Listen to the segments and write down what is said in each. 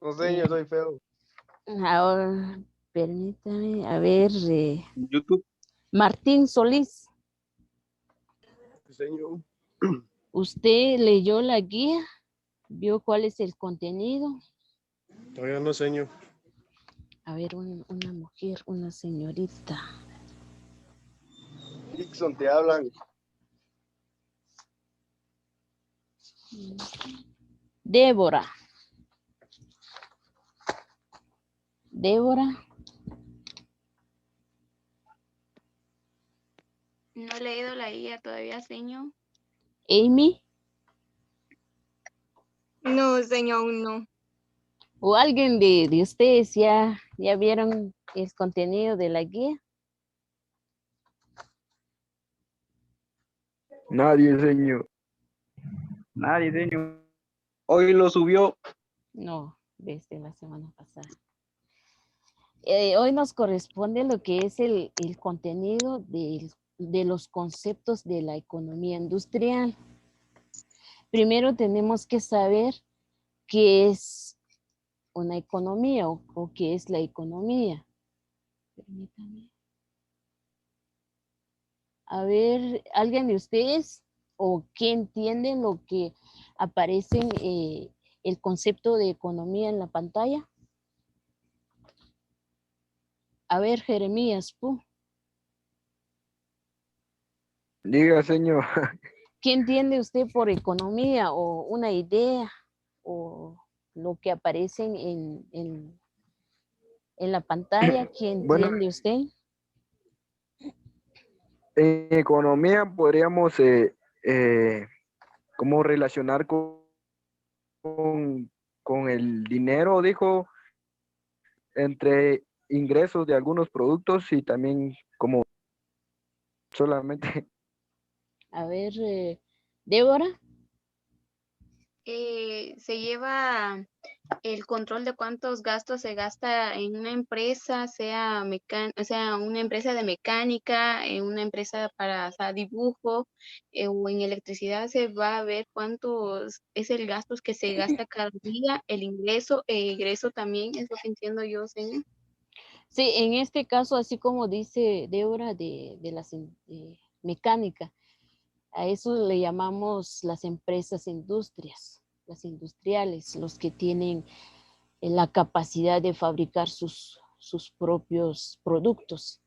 No sé, yo Eh, soy feo. ahora, permítame, a ver, YouTube. Martín Solís, Diseño. ¿usted leyó la guía? ¿Vio cuál es el contenido? Todavía no señor. A ver, una mujer, una señorita. Dixon, te hablan. Débora. Débora. No he leído la guía todavía, señor. Amy. No, señor, aún no. ¿O alguien de ustedes ya vieron el contenido de la guía? Nadie, señor. Nadie, señor. Hoy lo subió. No, desde la semana pasada. Hoy nos corresponde lo que es el contenido de los conceptos de la economía industrial. Primero tenemos que saber qué es una economía o qué es la economía. Permítame. A ver, ¿alguien de ustedes o qué entienden lo que aparece el concepto de economía en la pantalla? A ver, Jeremías, Diga, señor. ¿qué entiende usted por economía o una idea o lo que aparece en la pantalla? ¿Qué Bueno, entiende usted? en economía podríamos como relacionar con el dinero, dijo, entre ingresos de algunos productos y también como solamente. A ver, Débora. Se lleva el control de cuántos gastos se gasta en una empresa, sea una empresa de mecánica, en una empresa para, o sea, dibujo, o en electricidad se va a ver cuántos es el gasto que se gasta cada día, el ingreso e egreso también, es lo que entiendo yo, señor. Sí, en este caso, así como dice Débora de mecánica, a eso le llamamos las empresas industrias, las industriales, los que tienen la capacidad de fabricar sus propios productos.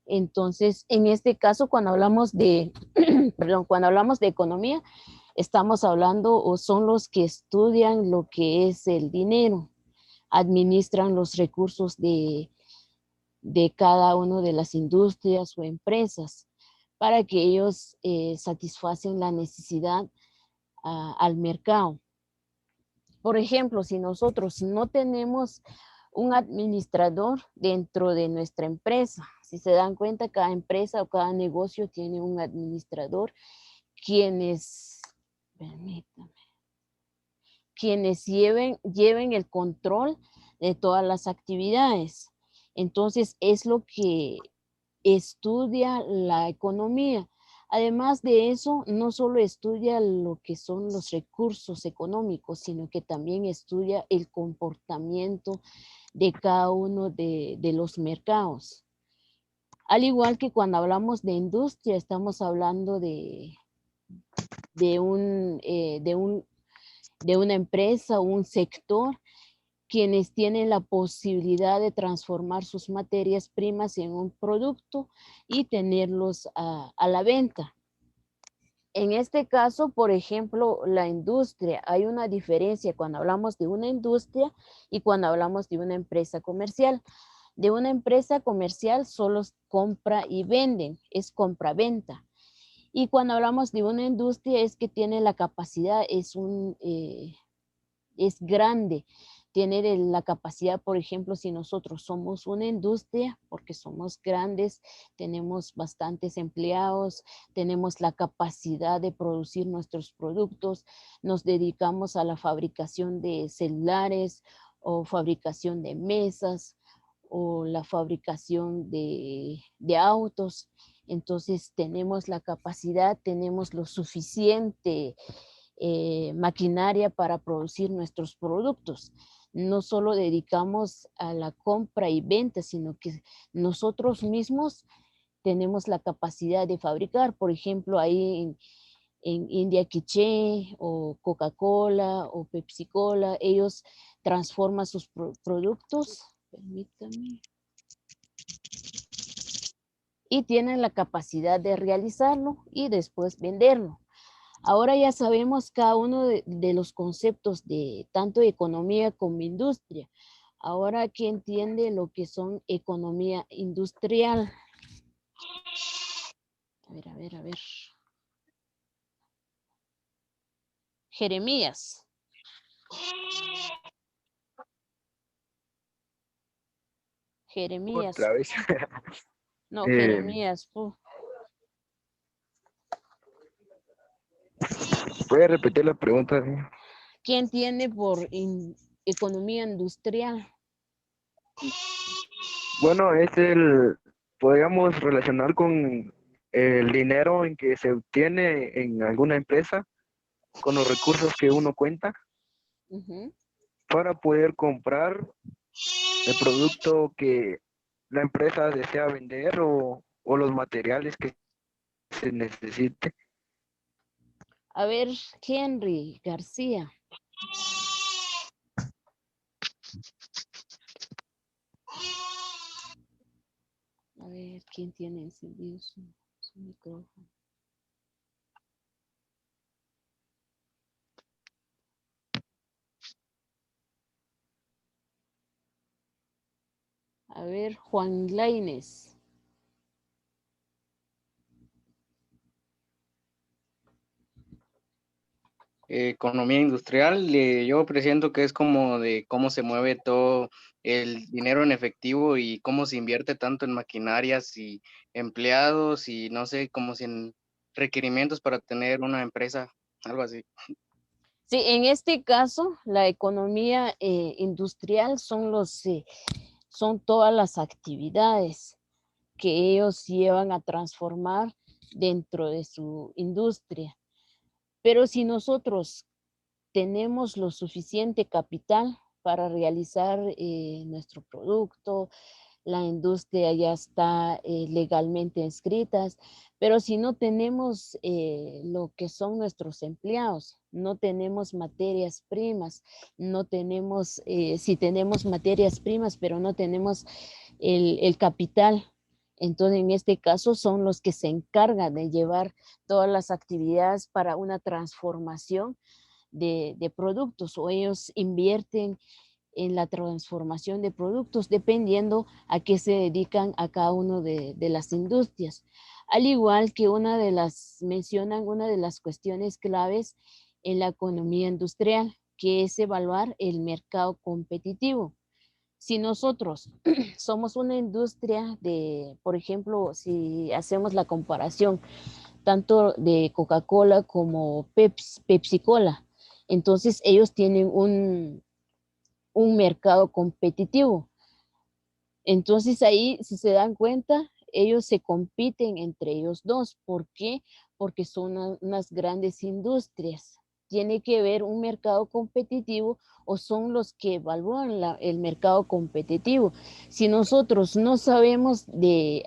Entonces, en este caso, cuando hablamos perdón, cuando hablamos de economía, estamos hablando o son los que estudian lo que es el dinero, administran los recursos de cada una de las industrias o empresas para que ellos satisfacen la necesidad al mercado. Por ejemplo, si nosotros no tenemos un administrador dentro de nuestra empresa, si se dan cuenta, cada empresa o cada negocio tiene un administrador quienes, permítame, quienes lleven el control de todas las actividades. Entonces, es lo que estudia la economía. Además de eso, no solo estudia lo que son los recursos económicos, sino que también estudia el comportamiento de cada uno de los mercados. Al igual que cuando hablamos de industria, estamos hablando de, un, eh, de, un, de una empresa o un sector quienes tienen la posibilidad de transformar sus materias primas en un producto y tenerlos a la venta. En este caso, por ejemplo, la industria, hay una diferencia cuando hablamos de una industria y cuando hablamos de una empresa comercial. De una empresa comercial solo compra y venden, es compra-venta. Y cuando hablamos de una industria es que tiene la capacidad, es grande, tener la capacidad, por ejemplo, si nosotros somos una industria, porque somos grandes, tenemos bastantes empleados, tenemos la capacidad de producir nuestros productos, nos dedicamos a la fabricación de celulares o fabricación de mesas o la fabricación de autos. Entonces tenemos la capacidad, tenemos lo suficiente maquinaria para producir nuestros productos. No solo dedicamos a la compra y venta, sino que nosotros mismos tenemos la capacidad de fabricar. Por ejemplo, ahí en India Quiche o Coca-Cola o Pepsi-Cola, ellos transforman sus productos, permítame, y tienen la capacidad de realizarlo y después venderlo. Ahora ya sabemos cada uno de los conceptos de tanto economía como industria. Ahora, ¿quién entiende lo que son economía industrial? A ver. Jeremías. Jeremías. Otra vez. No, Eh, Jeremías. ¿Puede repetir la pregunta? ¿Qué entiende por economía industrial? Bueno, podríamos relacionar con el dinero en que se obtiene en alguna empresa, con los recursos que uno cuenta Ujú. para poder comprar el producto que la empresa desea vender o los materiales que se necesite. A ver, Henry García. A ver, ¿quién tiene encendido su micrófono? A ver, Juan Lainez. Economía industrial, yo presiento que es como de cómo se mueve todo el dinero en efectivo y cómo se invierte tanto en maquinarias y empleados y no sé, como si en requerimientos para tener una empresa, algo así. Sí, en este caso, la economía industrial son todas las actividades que ellos llevan a transformar dentro de su industria. Pero si nosotros tenemos lo suficiente capital para realizar nuestro producto, la industria ya está legalmente inscrita, pero si no tenemos lo que son nuestros empleados, no tenemos materias primas, no tenemos, si tenemos materias primas, pero no tenemos el capital, entonces en este caso son los que se encargan de llevar todas las actividades para una transformación de productos, o ellos invierten en la transformación de productos dependiendo a qué se dedican a cada uno de las industrias. Al igual que mencionan una de las cuestiones claves en la economía industrial, que es evaluar el mercado competitivo. Si nosotros somos una industria de, por ejemplo, si hacemos la comparación tanto de Coca-Cola como Pepsi-Cola, entonces ellos tienen un mercado competitivo. Entonces ahí, si se dan cuenta, ellos se compiten entre ellos dos. ¿Por qué? Porque son unas grandes industrias. Tiene que ver un mercado competitivo o son los que evalúan el mercado competitivo. Si nosotros no sabemos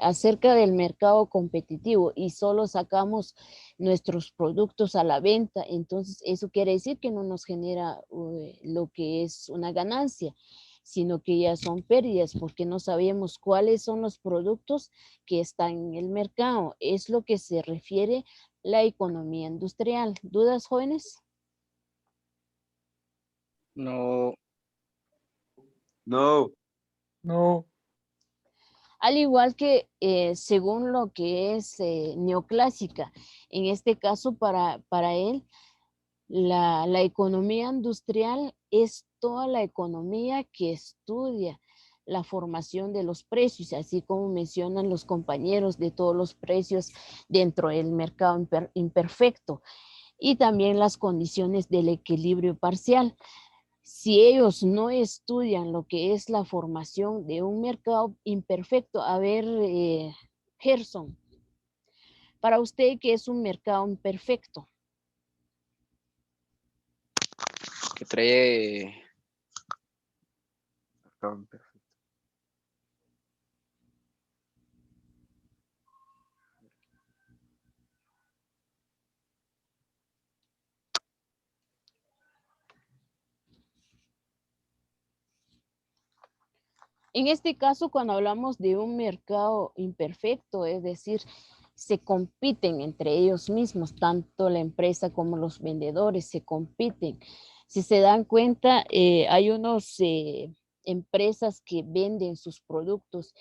acerca del mercado competitivo y solo sacamos nuestros productos a la venta, entonces eso quiere decir que no nos genera lo que es una ganancia, sino que ya son pérdidas porque no sabemos cuáles son los productos que están en el mercado. Es lo que se refiere la economía industrial. ¿Dudas, jóvenes? No, No. No. Al igual que según lo que es neoclásica, en este caso para él, la economía industrial es toda la economía que estudia la formación de los precios, así como mencionan los compañeros de todos los precios dentro del mercado imperfecto y también las condiciones del equilibrio parcial. Si ellos no estudian lo que es la formación de un mercado imperfecto, a ver, Gerson, para usted, ¿qué es un mercado imperfecto? que trae... En este caso, cuando hablamos de un mercado imperfecto, es decir, se compiten entre ellos mismos, tanto la empresa como los vendedores se compiten. Si se dan cuenta, hay unas empresas que venden sus productos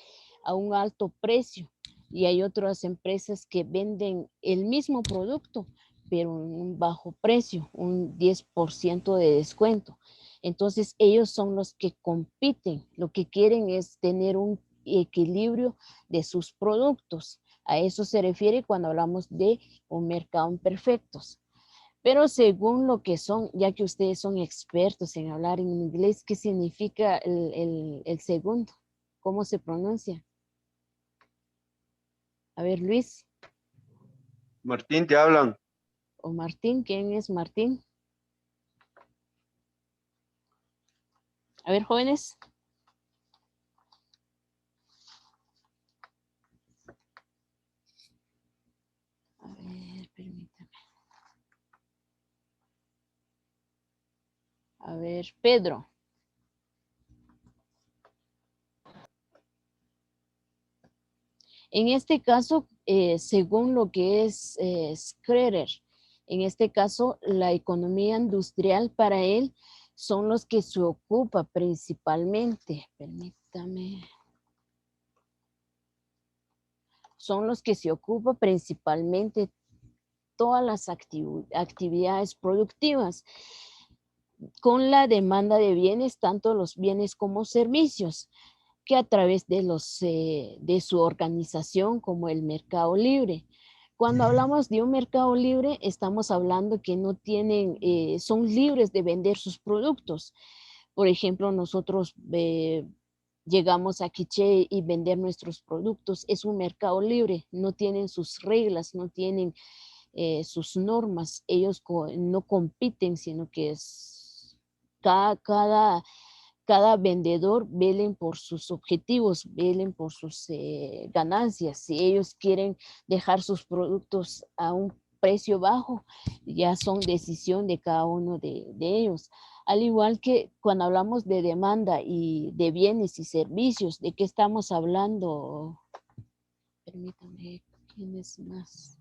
a un alto precio y hay otras empresas que venden el mismo producto, pero en un bajo precio, un 10% de descuento. Entonces, ellos son los que compiten. Lo que quieren es tener un equilibrio de sus productos. A eso se refiere cuando hablamos de un mercado imperfectos. Pero según lo que son, ya que ustedes son expertos en hablar en inglés, ¿qué significa el segundo? ¿Cómo se pronuncia? A ver, Luis Martín, te hablan. o Martín. ¿Quién es Martín? A ver, jóvenes. A ver, permítame. A ver, Pedro. En este caso, según lo que es Schroeder, en este caso, la economía industrial para él son los que se ocupa principalmente. Permítame. Son los que se ocupa principalmente todas las actividades productivas con la demanda de bienes, tanto los bienes como servicios, que a través de, de su organización como el mercado libre. Cuando hablamos de un mercado libre, estamos hablando que no tienen, son libres de vender sus productos. Por ejemplo, nosotros llegamos a Quiché y vender nuestros productos. Es un mercado libre, no tienen sus reglas, no tienen sus normas. Ellos no compiten, sino que es cada vendedor velen por sus objetivos, velen por sus ganancias. Si ellos quieren dejar sus productos a un precio bajo, ya son decisión de cada uno de ellos. Al igual que cuando hablamos de demanda y de bienes y servicios, ¿de qué estamos hablando? Permítame, ¿quién es más?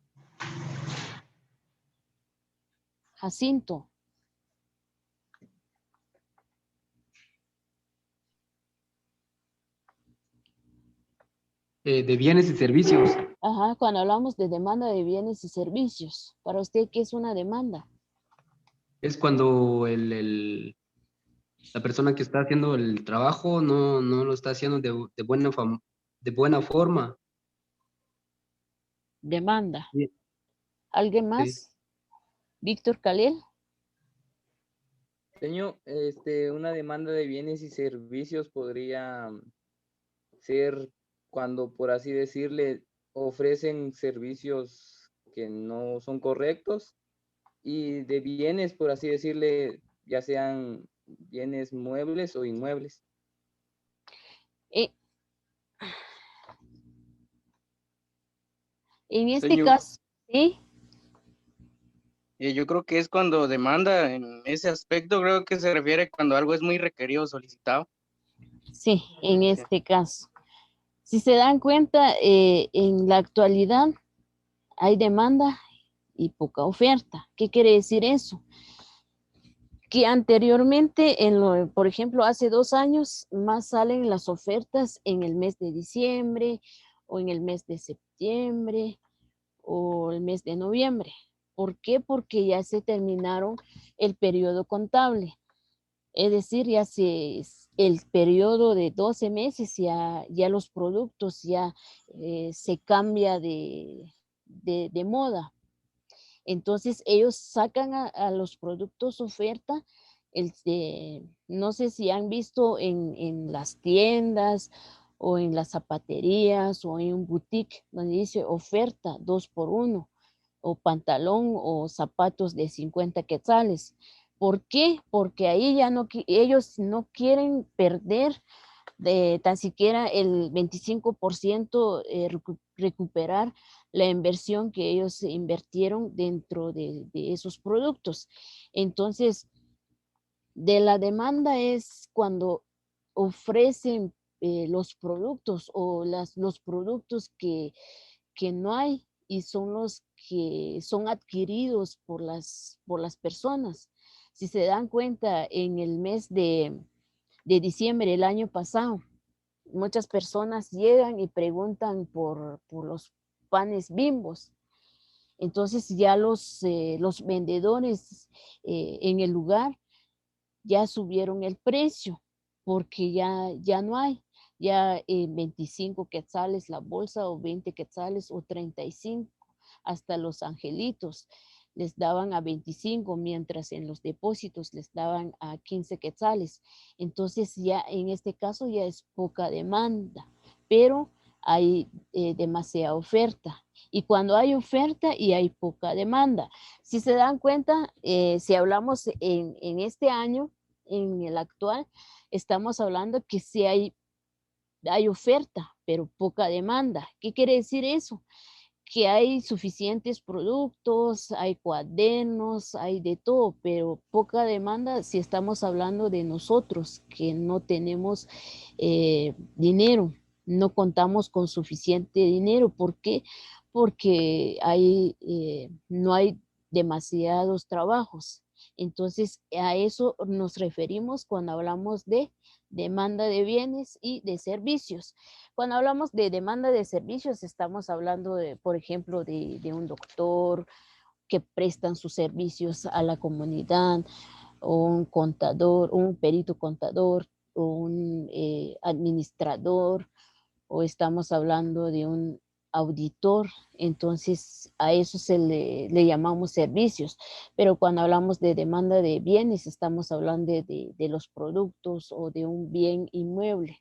Jacinto. De bienes y servicios. Ajá, cuando hablamos de demanda de bienes y servicios, ¿para usted qué es una demanda? Es cuando la persona que está haciendo el trabajo no lo está haciendo de buena forma. Demanda. Sí, ¿Alguien sí. más? Víctor Calel. Señor, una demanda de bienes y servicios podría ser cuando, por así decirle, ofrecen servicios que no son correctos, y de bienes, por así decirle, ya sean bienes muebles o inmuebles. En este Señor, caso, ¿sí? yo creo que es cuando demanda, en ese aspecto creo que se refiere cuando algo es muy requerido, solicitado. Sí, en este caso. Si se dan cuenta, en la actualidad hay demanda y poca oferta. ¿Qué quiere decir eso? Que anteriormente, por ejemplo, hace 2 años, más salen las ofertas en el mes de diciembre o en el mes de septiembre o el mes de noviembre. ¿Por qué? Porque ya se terminaron el periodo contable. Es decir, el periodo de 12 meses, ya los productos ya se cambia de moda. Entonces ellos sacan a los productos oferta, no sé si han visto en las tiendas o en las zapaterías o en un boutique donde dice oferta 2 por 1 o pantalón o zapatos de 50 quetzales. ¿Por qué? Porque ahí ya no, ellos no quieren perder de tan siquiera el 25% recuperar la inversión que ellos invirtieron dentro de esos productos. Entonces, de la demanda es cuando ofrecen los productos o los productos que no hay y son los que son adquiridos por las personas. Si se dan cuenta, en el mes de diciembre del año pasado, muchas personas llegan y preguntan por los panes Bimbos. Entonces ya los vendedores en el lugar ya subieron el precio porque ya no hay. Ya 25 quetzales la bolsa o 20 quetzales o 35, hasta los angelitos les daban a 25, mientras en los depósitos les daban a 15 quetzales. Entonces ya en este caso ya es poca demanda, pero hay demasiada oferta. Y cuando hay oferta y hay poca demanda, si se dan cuenta, si hablamos en este año, en el actual, estamos hablando que sí hay oferta, pero poca demanda. ¿Qué quiere decir eso? Que hay suficientes productos, hay cuadernos, hay de todo, pero poca demanda si estamos hablando de nosotros, que no tenemos dinero, no contamos con suficiente dinero. ¿Por qué? Porque no hay demasiados trabajos. Entonces, a eso nos referimos cuando hablamos de demanda de bienes y de servicios. Cuando hablamos de demanda de servicios, estamos hablando de, por ejemplo, de un doctor que prestan sus servicios a la comunidad, o un contador, un perito contador, o un administrador, o estamos hablando de un auditor. Entonces a eso le llamamos servicios. Pero cuando hablamos de demanda de bienes, estamos hablando de los productos o de un bien inmueble.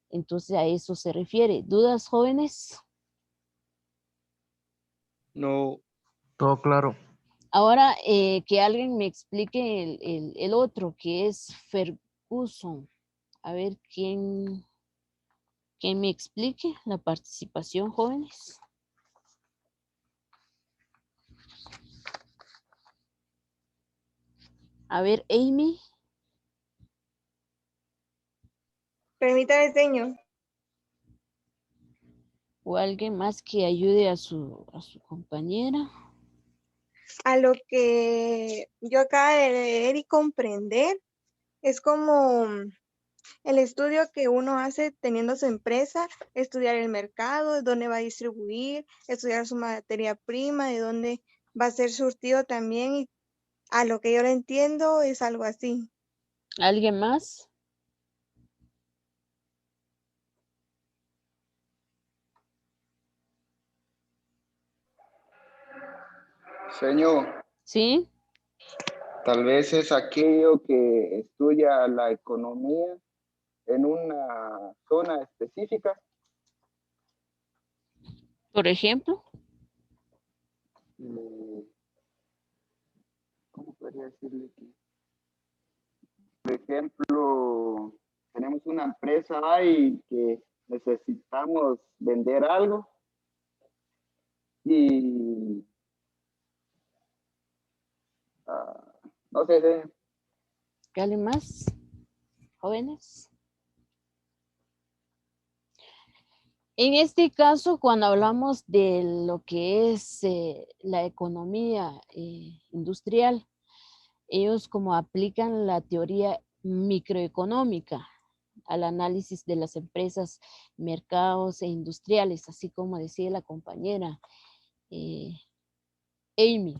Entonces a eso se refiere. ¿Dudas, jóvenes? No. Todo claro. Ahora que alguien me explique el otro, que es Ferguson. A ver, ¿quién me explique la participación, jóvenes? A ver, Amy. Permítame, señor. O alguien más que ayude a su compañera. A lo que yo acabo de leer y comprender, es como el estudio que uno hace teniendo su empresa, estudiar el mercado, de dónde va a distribuir, estudiar su materia prima, de dónde va a ser surtido también. Y a lo que yo lo entiendo es algo así. ¿Alguien más? Señor, ¿Sí? tal vez es aquello que estudia la economía en una zona específica. Por ejemplo. ¿Cómo podría decirle que? Por ejemplo, tenemos una empresa ahí que necesitamos vender algo y no sé, ¿Alguien más? ¿Jóvenes? En este caso, cuando hablamos de lo que es la economía industrial, ellos como aplican la teoría microeconómica al análisis de las empresas, mercados e industriales, así como decía la compañera Amy.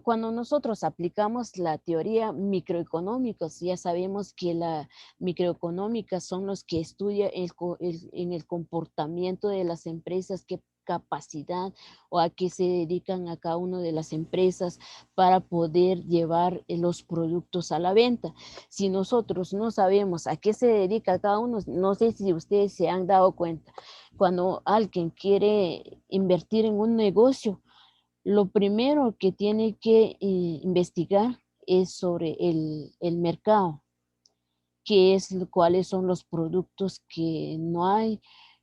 Cuando nosotros aplicamos la teoría microeconómica, ya sabemos que la microeconómica son los que estudian en el comportamiento de las empresas, qué capacidad o a qué se dedican a cada una de las empresas para poder llevar los productos a la venta. Si nosotros no sabemos a qué se dedica cada uno, no sé si ustedes se han dado cuenta, cuando alguien quiere invertir en un negocio, Lo primero que tiene que investigar es sobre el mercado, cuáles son los productos que no hay,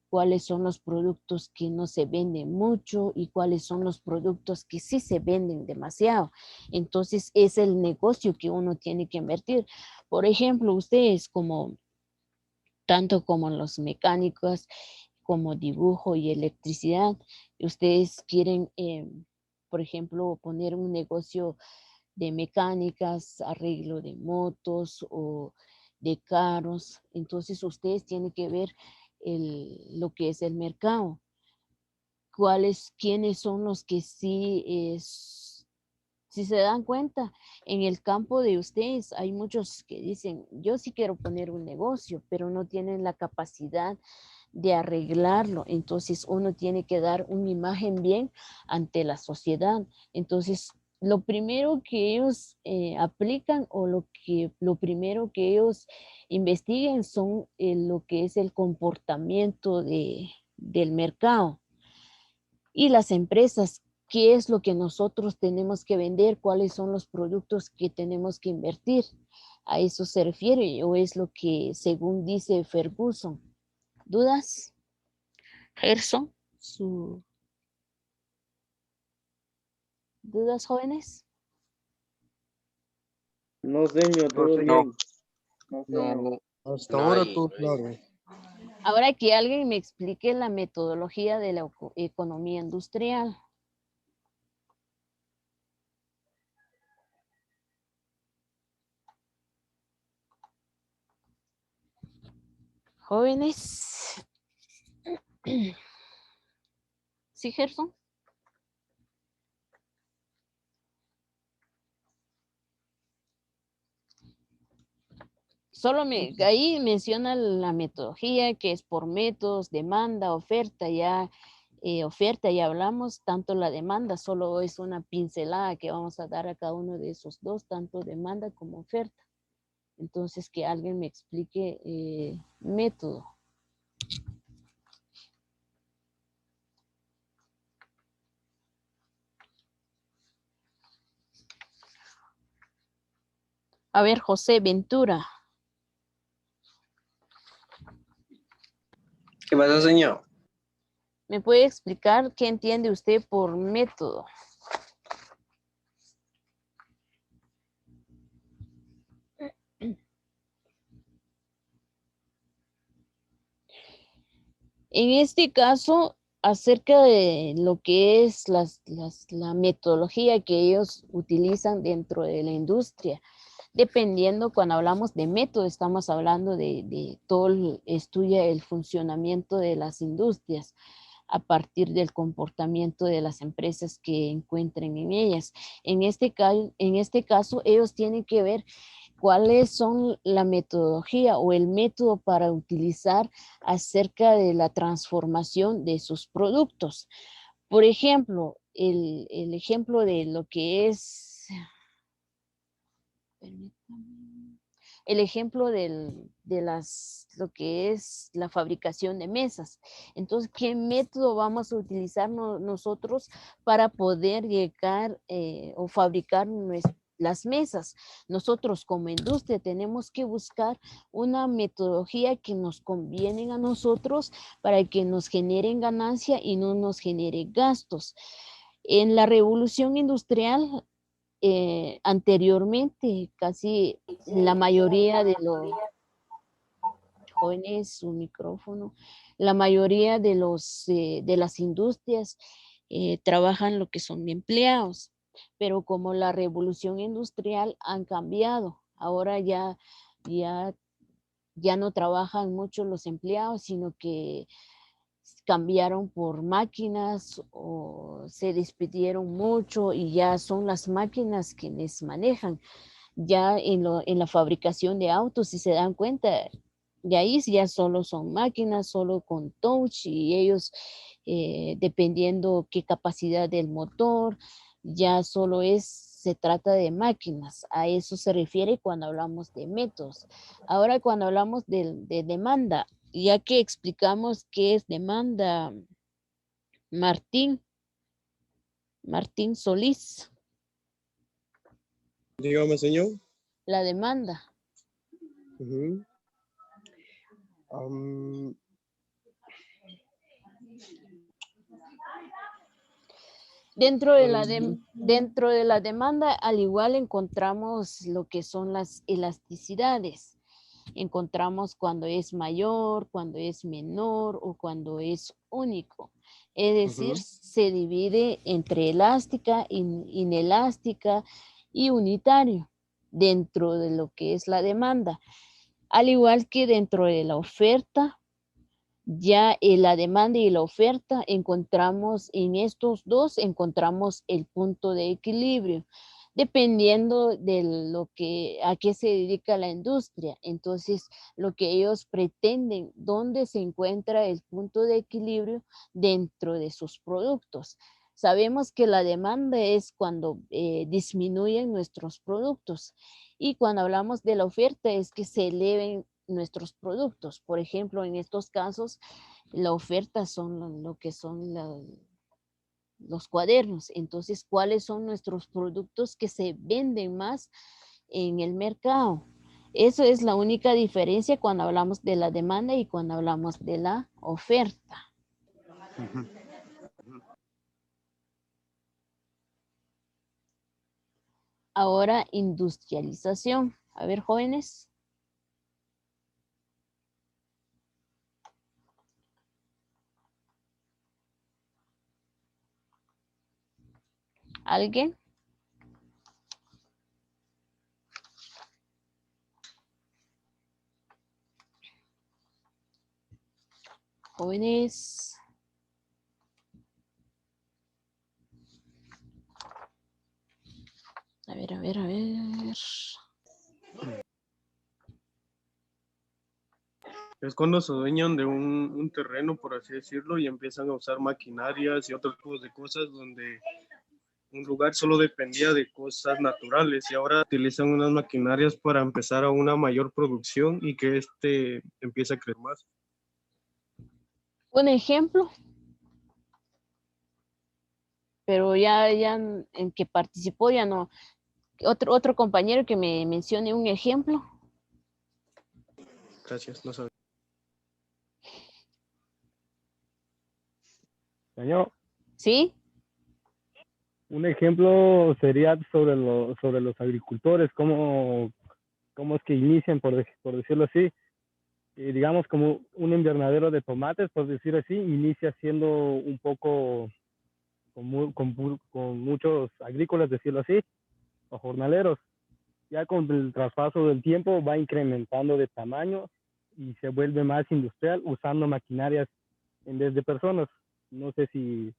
cuáles son los productos que no se venden mucho y cuáles son los productos que sí se venden demasiado. Entonces es el negocio que uno tiene que invertir. Por ejemplo, ustedes tanto como los mecánicos, como dibujo y electricidad, ustedes quieren, por ejemplo, poner un negocio de mecánicas, arreglo de motos o de carros. Entonces ustedes tienen que ver lo que es el mercado. Quiénes son los que sí si se dan cuenta, en el campo de ustedes hay muchos que dicen, yo sí quiero poner un negocio, pero no tienen la capacidad de arreglarlo. Entonces uno tiene que dar una imagen bien ante la sociedad. Entonces, lo primero que ellos aplican o lo primero que ellos investiguen son lo que es el comportamiento del mercado y las empresas. ¿Qué es lo que nosotros tenemos que vender? ¿Cuáles son los productos que tenemos que invertir? ¿A eso se refiere o es lo que según dice Ferguson? ¿Dudas? Gerson, ¿dudas, jóvenes? No, señor, No, todo señor. bien. No, Hasta no ahora hay. todo claro. Ahora que alguien me explique la metodología de la economía industrial. Jóvenes. ¿Sí, Gerson? Ahí menciona la metodología que es por métodos, demanda, oferta, ya hablamos, tanto la demanda solo es una pincelada que vamos a dar a cada uno de esos dos, tanto demanda como oferta. Entonces que alguien me explique método. A ver, José Ventura. ¿Qué pasa, señor? ¿Me puede explicar qué entiende usted por método? En este caso, acerca de lo que es la metodología que ellos utilizan dentro de la industria, dependiendo, cuando hablamos de método, estamos hablando de todo estudia el funcionamiento de las industrias a partir del comportamiento de las empresas que encuentren en ellas. En este caso, ellos tienen que ver cuáles son la metodología o el método para utilizar acerca de la transformación de sus productos. Por ejemplo, el ejemplo de lo que es, el ejemplo lo que es la fabricación de mesas. Entonces, ¿qué método vamos a utilizar nosotros para poder llegar o fabricar las mesas? Nosotros como industria tenemos que buscar una metodología que nos conviene a nosotros para que nos generen ganancia y no nos genere gastos. En la revolución industrial, anteriormente, casi la mayoría de los jóvenes, su micrófono, la mayoría de las industrias trabajan lo que son empleados, pero como la revolución industrial han cambiado, ahora ya no trabajan mucho los empleados, sino que cambiaron por máquinas o se despidieron mucho y ya son las máquinas quienes manejan. Ya en la fabricación de autos, si se dan cuenta, de ahí ya solo son máquinas, solo con touch y ellos, dependiendo qué capacidad del motor, ya solo se trata de máquinas. A eso se refiere cuando hablamos de métodos. Ahora cuando hablamos de demanda, ya que explicamos qué es demanda, Martín, Martín Solís. Dígame, señor. La demanda. Ujú. Am, Dentro de la demanda, al igual encontramos lo que son las elasticidades. Encontramos cuando es mayor, cuando es menor o cuando es único. Es decir, Ujú. se divide entre elástica, inelástica y unitario dentro de lo que es la demanda. Al igual que dentro de la oferta, ya en la demanda y la oferta encontramos en estos dos, encontramos el punto de equilibrio, dependiendo de a qué se dedica la industria. Entonces, lo que ellos pretenden, dónde se encuentra el punto de equilibrio dentro de sus productos. Sabemos que la demanda es cuando disminuyen nuestros productos y cuando hablamos de la oferta es que se eleven nuestros productos. Por ejemplo, en estos casos, la oferta son lo que son los cuadernos. Entonces, ¿cuáles son nuestros productos que se venden más en el mercado? Eso es la única diferencia cuando hablamos de la demanda y cuando hablamos de la oferta. Ahora, industrialización. A ver, jóvenes. ¿Alguien? Jóvenes. A ver, a ver, a ver. Es cuando se dueñan de un terreno, por así decirlo, y empiezan a usar maquinarias y otros tipos de cosas donde un lugar solo dependía de cosas naturales y ahora utilizan unas maquinarias para empezar a una mayor producción y que empiece a crecer más. Un ejemplo, pero ya en que participó ya no. Otro compañero que me mencione un ejemplo. Gracias, no sabía. Señor, ¿Sí? un ejemplo sería sobre los agricultores, cómo es que inician, por decirlo así. Digamos, como un invernadero de tomates, por decir así, inicia siendo un poco con muchos agrícolas, decirlo así, o jornaleros. Ya con el traspaso del tiempo va incrementando de tamaño y se vuelve más industrial usando maquinarias en vez de personas. No sé si es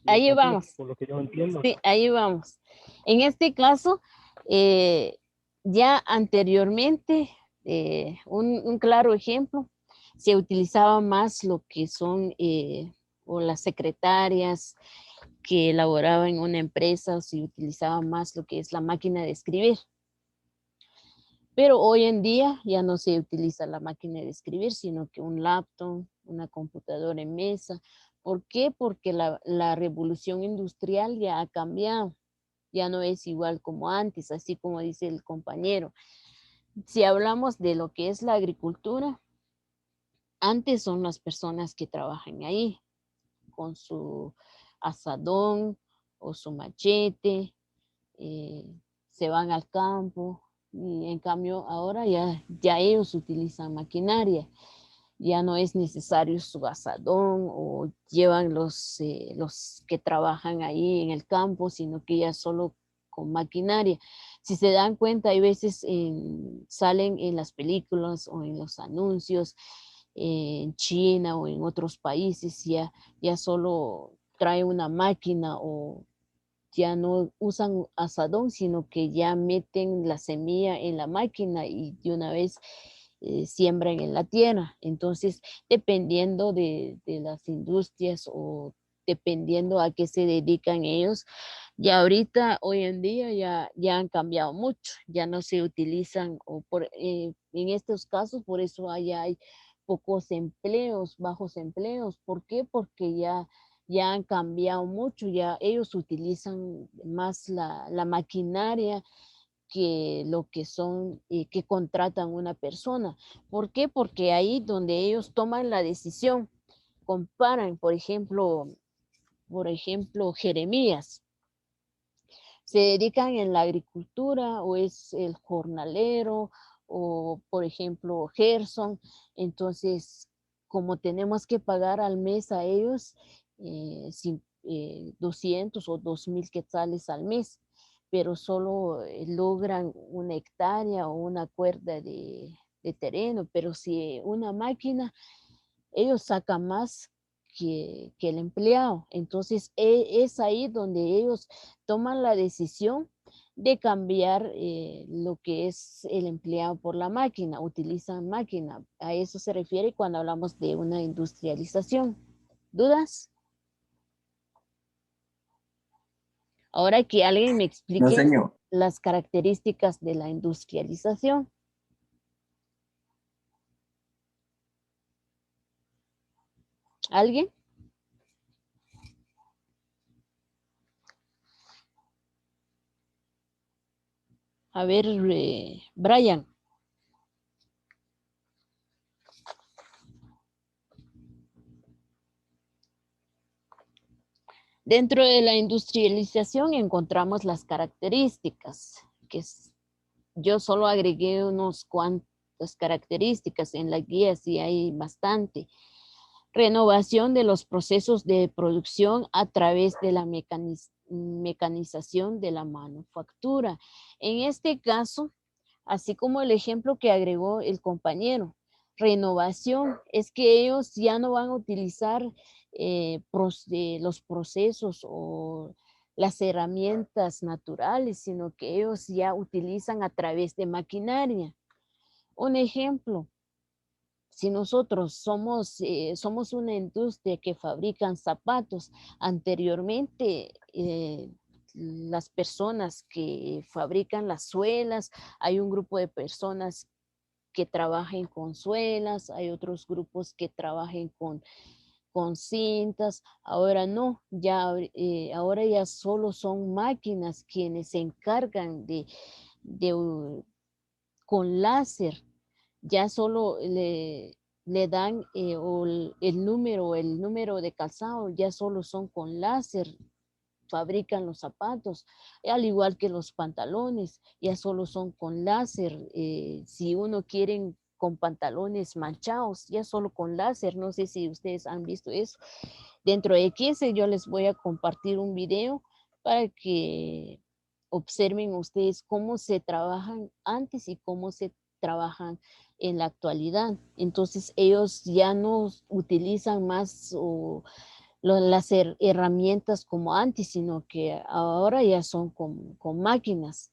Ahí así, vamos. por lo que yo entiendo. Sí, ahí vamos. En este caso, ya anteriormente, un claro ejemplo, se utilizaba más lo que son o las secretarias que elaboraban en una empresa, o se utilizaba más lo que es la máquina de escribir. Pero hoy en día ya no se utiliza la máquina de escribir, sino que un laptop, una computadora en mesa. ¿Por qué? Porque la revolución industrial ya ha cambiado. Ya no es igual como antes, así como dice el compañero. Si hablamos de lo que es la agricultura, antes son las personas que trabajan ahí con su asadón o su machete, eh, se van al campo y en cambio ahora ya ellos utilizan maquinaria. Ya no es necesario su asadón o llevan los que trabajan ahí en el campo, sino que ya solo con maquinaria. Si se dan cuenta, hay veces salen en las películas o en los anuncios en China o en otros países, ya solo trae una máquina o ya no usan asadón, sino que ya meten la semilla en la máquina y de una vez siembran en la tierra. Entonces, dependiendo de las industrias o dependiendo a qué se dedican ellos, ya ahorita, hoy en día, ya han cambiado mucho, ya no se utilizan, en estos casos, por eso hay pocos empleos, bajos empleos. ¿Por qué? Porque ya han cambiado mucho, ya ellos utilizan más la maquinaria que lo que son, que contratan una persona. ¿Por qué? Porque ahí donde ellos toman la decisión, comparan, por ejemplo, Jeremías, se dedican en la agricultura o es el jornalero o por ejemplo Gerson. Entonces, como tenemos que pagar al mes a ellos 200 o 2000 quetzales al mes, pero solo logran una hectárea o una cuerda de terreno, pero si una máquina, ellos sacan más que el empleado. Entonces, es ahí donde ellos toman la decisión de cambiar lo que es el empleado por la máquina, utilizan máquina. A eso se refiere cuando hablamos de una industrialización. ¿Dudas? Ahora que alguien me No, explique señor. las características de la industrialización. ¿Alguien? A ver, Brian. Dentro de la industrialización encontramos las características, yo solo agregué unos cuantas características, en la guía sí hay bastante. Renovación de los procesos de producción a través de la mecanización de la manufactura. En este caso, así como el ejemplo que agregó el compañero, renovación es que ellos ya no van a utilizar los procesos o las herramientas naturales, sino que ellos ya utilizan a través de maquinaria. Un ejemplo, si nosotros somos una industria que fabrican zapatos, anteriormente las personas que fabrican las suelas, hay un grupo de personas que trabajen con suelas, hay otros grupos que trabajen con cintas. Ahora no, ahora ya solo son máquinas quienes se encargan con láser, ya solo le dan el número de calzado, ya solo son con láser, fabrican los zapatos, al igual que los pantalones, ya solo son con láser. Si uno quiere con pantalones manchados, ya solo con láser, no sé si ustedes han visto eso. Dentro de 15 yo les voy a compartir un video para que observen ustedes cómo se trabajan antes y cómo se trabajan en la actualidad. Entonces ellos ya no utilizan más las herramientas como antes, sino que ahora ya son con máquinas.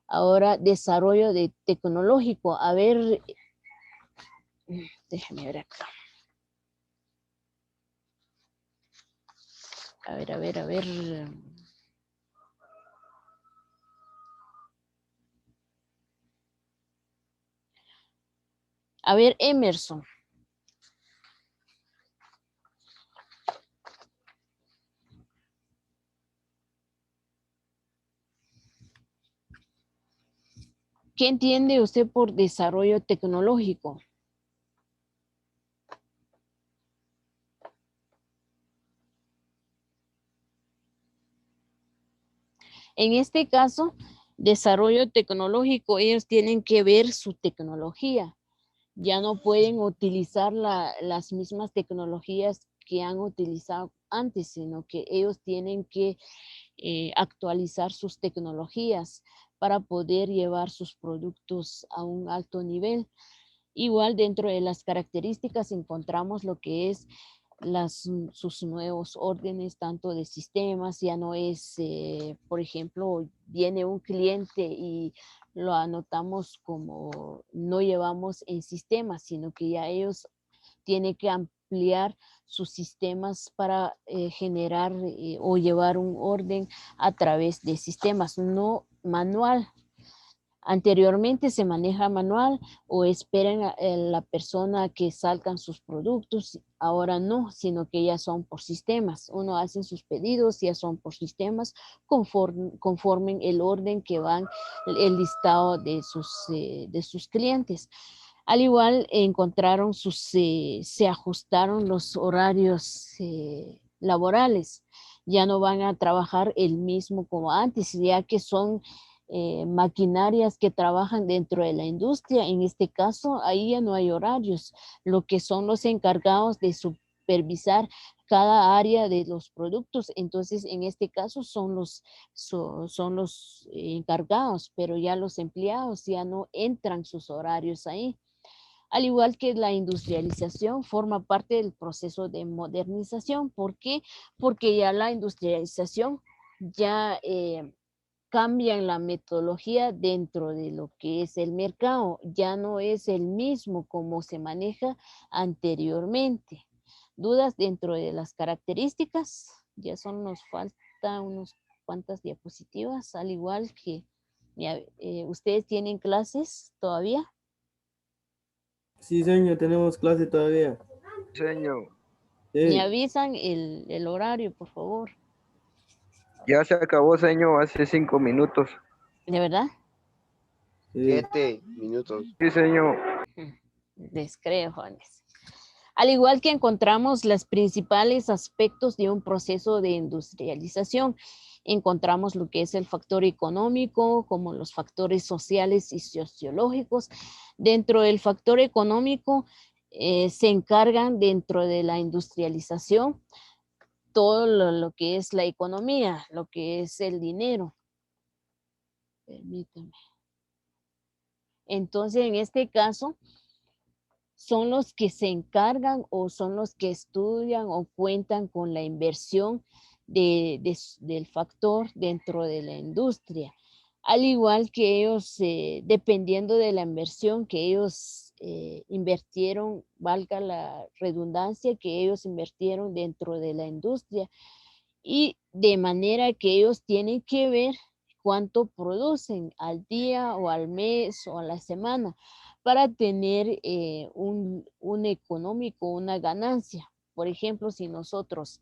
Ahora desarrollo tecnológico. A ver, déjame ver acá. A ver. A ver, Emerson. ¿Qué entiende usted por desarrollo tecnológico? En este caso, desarrollo tecnológico, ellos tienen que ver su tecnología. Ya no pueden utilizar las mismas tecnologías que han utilizado antes, sino que ellos tienen que actualizar sus tecnologías para poder llevar sus productos a un alto nivel. Igual dentro de las características encontramos lo que es sus nuevos órdenes, tanto de sistemas, ya no es, por ejemplo, viene un cliente y lo anotamos como no llevamos en sistemas, sino que ya ellos tienen que ampliar sus sistemas para generar o llevar un orden a través de sistemas, no manual. Anteriormente se maneja manual o esperan a la persona que salgan sus productos. Ahora no, sino que ya son por sistemas. Uno hace sus pedidos, ya son por sistemas, conforme el orden que van el listado de sus clientes. Al igual encontraron se ajustaron los horarios laborales. Ya no van a trabajar el mismo como antes, ya que son maquinarias que trabajan dentro de la industria. En este caso, ahí ya no hay horarios. Lo que son los encargados de supervisar cada área de los productos. Entonces, en este caso son los encargados, pero ya los empleados ya no entran sus horarios ahí. Al igual que la industrialización forma parte del proceso de modernización. ¿Por qué? Porque ya la industrialización ya cambian la metodología dentro de lo que es el mercado. Ya no es el mismo como se maneja anteriormente. ¿Dudas dentro de las características? Ya nos falta unos cuantas diapositivas, al igual que ustedes tienen clases todavía. Sí, señor, tenemos clase todavía. Señor, Me avisan el horario, por favor. ya se acabó, señor, hace 5 minutos. ¿De verdad? 7 minutos. Sí, señor. Les creo, Juanes. Al igual que encontramos los principales aspectos de un proceso de industrialización, encontramos lo que es el factor económico, como los factores sociales y sociológicos. Dentro del factor económico se encargan dentro de la industrialización todo lo que es la economía, lo que es el dinero. Permítame. Entonces, en este caso, son los que se encargan o son los que estudian o cuentan con la inversión del factor dentro de la industria. Al igual que ellos, dependiendo de la inversión que ellos invirtieron, valga la redundancia, que ellos invirtieron dentro de la industria, y de manera que ellos tienen que ver cuánto producen al día o al mes o a la semana para tener un económico, una ganancia. Por ejemplo, si nosotros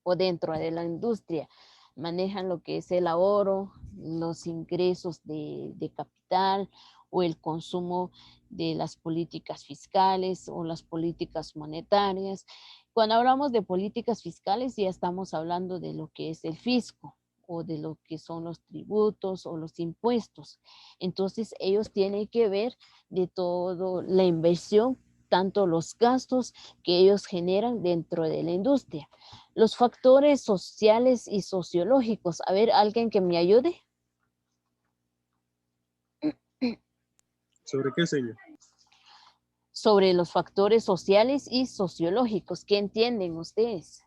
o dentro de la industria manejan lo que es el ahorro, los ingresos de capital o el consumo de las políticas fiscales o las políticas monetarias. Cuando hablamos de políticas fiscales ya estamos hablando de lo que es el fisco o de lo que son los tributos o los impuestos. Entonces ellos tienen que ver de todo la inversión, tanto los gastos que ellos generan dentro de la industria. Los factores sociales y sociológicos. A ver, ¿alguien que me ayude? ¿Sobre qué, señor? Sobre los factores sociales y sociológicos. ¿Qué entienden ustedes?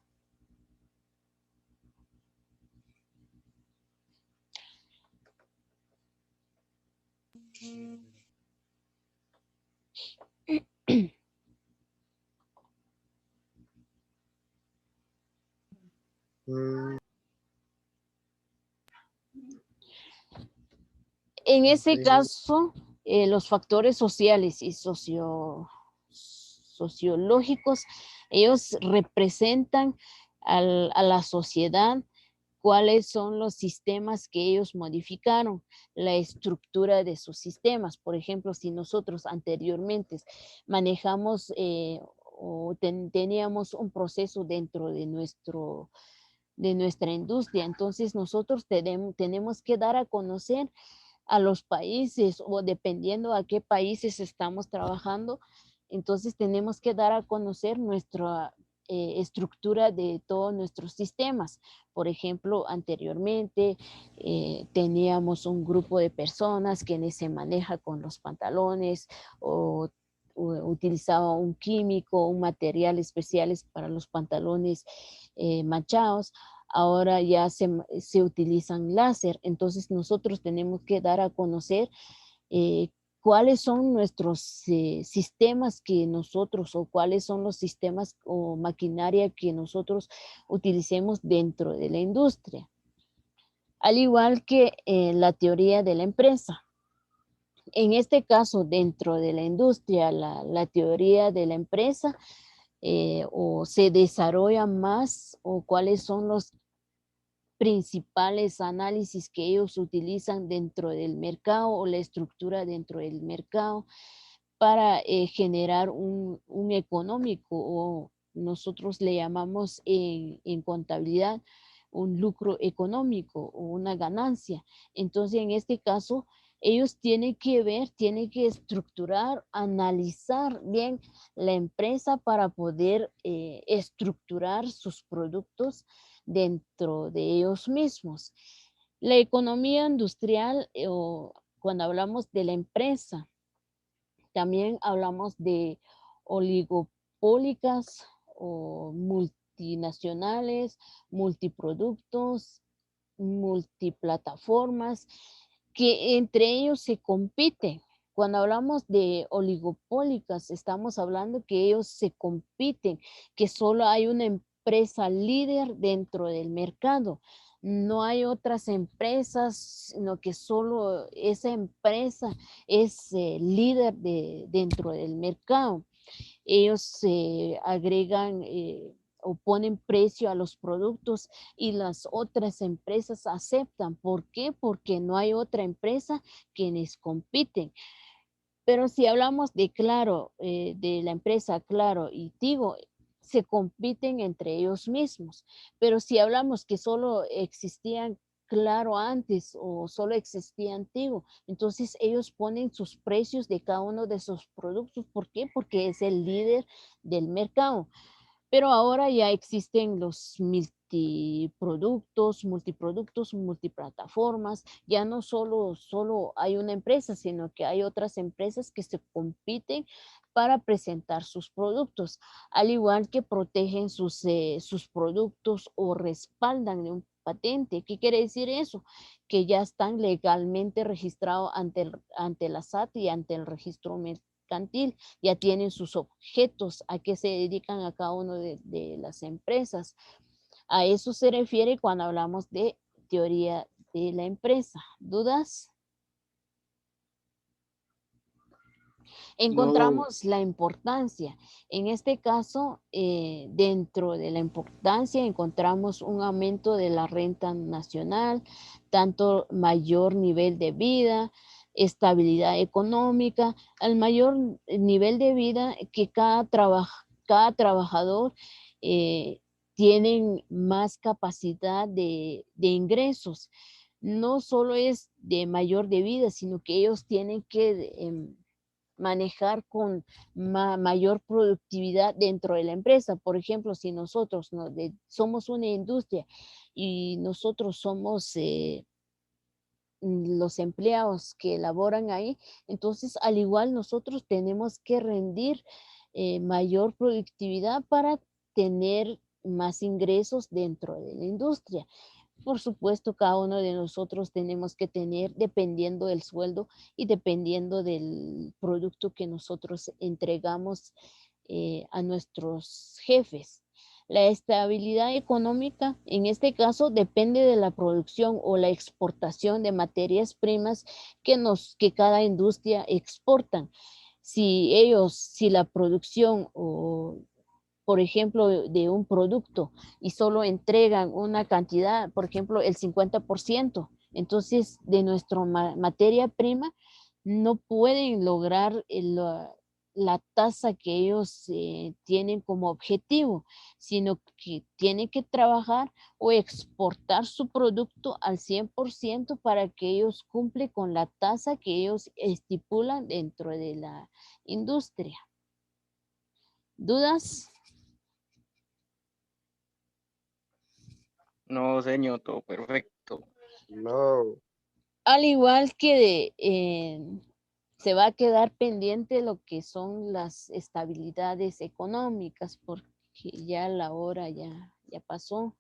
En ese caso, los factores sociales y sociológicos, ellos representan a la sociedad, cuáles son los sistemas que ellos modificaron, la estructura de sus sistemas. Por ejemplo, si nosotros anteriormente manejamos o teníamos un proceso dentro de nuestra industria, entonces nosotros tenemos que dar a conocer a los países o dependiendo a qué países estamos trabajando, entonces tenemos que dar a conocer nuestra estructura de todos nuestros sistemas. Por ejemplo, anteriormente teníamos un grupo de personas quienes se maneja con los pantalones o utilizaba un químico, un material especiales para los pantalones manchados. Ahora ya se utilizan láser, entonces nosotros tenemos que dar a conocer cuáles son nuestros sistemas que nosotros o cuáles son los sistemas o maquinaria que nosotros utilicemos dentro de la industria. Al igual que la teoría de la empresa. En este caso, dentro de la industria, la teoría de la empresa o se desarrolla más o cuáles son los principales análisis que ellos utilizan dentro del mercado o la estructura dentro del mercado para generar un económico o nosotros le llamamos en contabilidad un lucro económico o una ganancia. Entonces, en este caso, ellos tienen que ver, tienen que estructurar, analizar bien la empresa para poder estructurar sus productos dentro de ellos mismos. La economía industrial o cuando hablamos de la empresa, también hablamos de oligopólicas o multinacionales, multiproductos, multiplataformas, que entre ellos se compiten. Cuando hablamos de oligopólicas, estamos hablando que ellos se compiten, que solo hay una empresa líder dentro del mercado. No hay otras empresas, sino que solo esa empresa es líder dentro del mercado. Ellos agregan o ponen precio a los productos y las otras empresas aceptan. ¿Por qué? Porque no hay otra empresa quienes compiten. Pero si hablamos de Claro, de la empresa Claro y Tigo, se compiten entre ellos mismos. Pero si hablamos que solo existían Claro antes o solo existían Tigo, entonces ellos ponen sus precios de cada uno de sus productos. ¿Por qué? Porque es el líder del mercado. Pero ahora ya existen los multiproductos, multiplataformas. Ya no solo hay una empresa, sino que hay otras empresas que se compiten para presentar sus productos, al igual que protegen sus productos o respaldan de un patente. ¿Qué quiere decir eso? Que ya están legalmente registrados ante la SAT y ante el registro mercantil, ya tienen sus objetos, a qué se dedican a cada una de las empresas. A eso se refiere cuando hablamos de teoría de la empresa. ¿Dudas? Encontramos la importancia. En este caso, dentro de la importancia encontramos un aumento de la renta nacional, tanto mayor nivel de vida, estabilidad económica, al mayor nivel de vida que cada trabajador tienen más capacidad de ingresos. No solo es de mayor de vida, sino que ellos tienen que manejar con mayor productividad dentro de la empresa. Por ejemplo, si nosotros somos una industria y nosotros somos los empleados que elaboran ahí, entonces al igual nosotros tenemos que rendir mayor productividad para tener más ingresos dentro de la industria. Por supuesto, cada uno de nosotros tenemos que tener, dependiendo del sueldo y dependiendo del producto que nosotros entregamos a nuestros jefes. La estabilidad económica, en este caso, depende de la producción o la exportación de materias primas que cada industria exportan. Si la producción o por ejemplo, de un producto y solo entregan una cantidad, por ejemplo, el 50%, entonces de nuestra materia prima no pueden lograr la tasa que ellos tienen como objetivo, sino que tienen que trabajar o exportar su producto al 100% para que ellos cumplan con la tasa que ellos estipulan dentro de la industria. ¿Dudas? No, señor, todo perfecto. No. Al igual que se va a quedar pendiente lo que son las estabilidades económicas, porque ya la hora ya pasó.